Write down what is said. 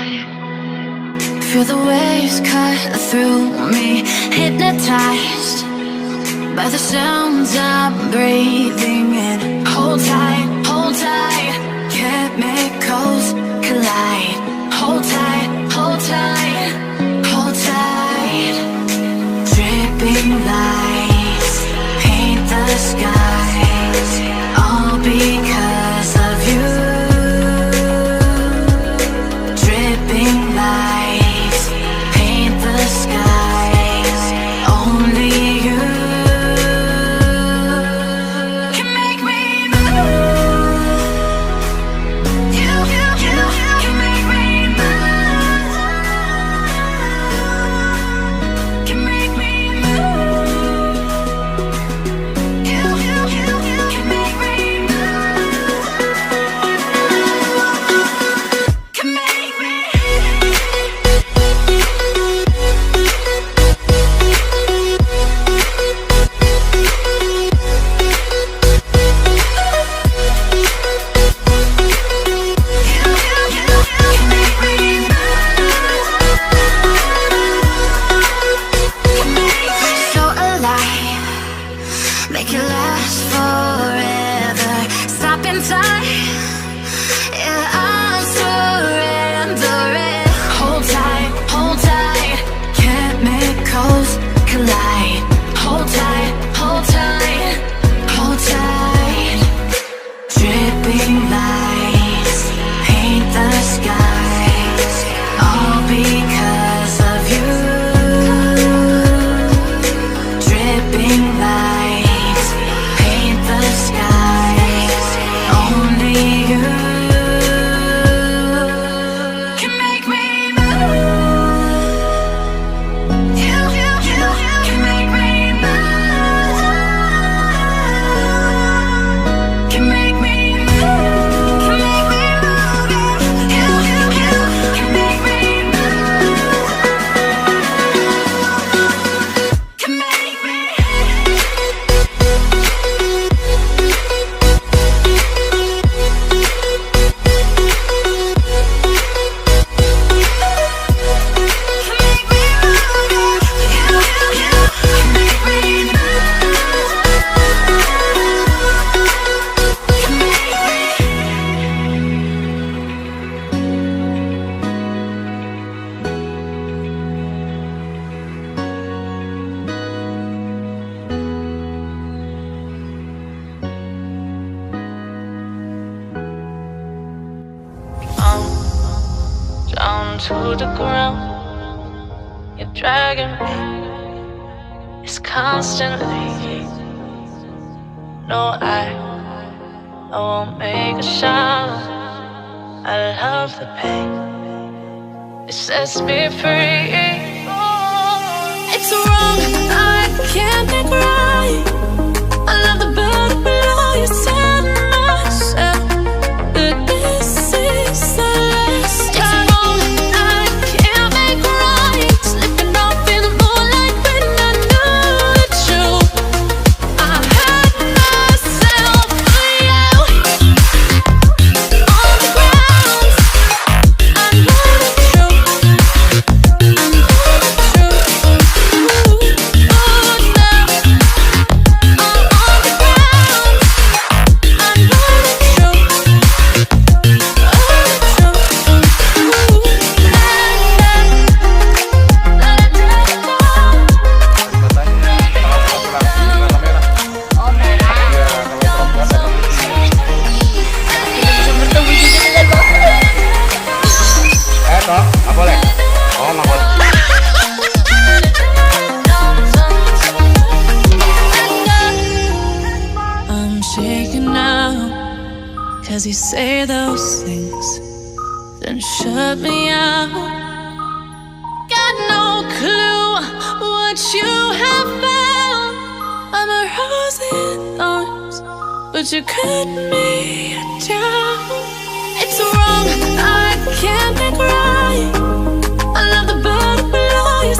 Feel the waves cut through me, hypnotized by the sounds I'm breathing in. Hold tight, chemicals collide. Hold tight, hold tight, hold tight. Dripping lights paint the skies, all because of you. Dripping lights paint the skies, only you can make me move. You can make me move. Can make me move. You can make me move. Can make me. So alive, make it last forever. Stop in time, yeah, I'm surrendering. Hold tight, chemicals collide. Hold tight, hold tight, hold tight. Dripping lights paint the skies, all because of you. Dripping lights paint the skies, only you can make me move. You can make me move. Can make me move. Can make me move. You can make me move. Can make me. Down to the ground, you're dragging me. It's constantly. No, I won't make a sound. I love the pain. It sets me free. It's wrong, I can't make right. I love the bird below you, tell myself that this is the last time. It's wrong, I can't make right. Slipping off in the moonlight when I knew the truth. I hurt myself for you. On the ground, I know the truth. I know the truth. Ooh, now Cause you say those things, then shut me out. Got no clue what you have found. I'm a rose in thorns, but you cut me down. It's wrong, I can't make right. I love the bird below you.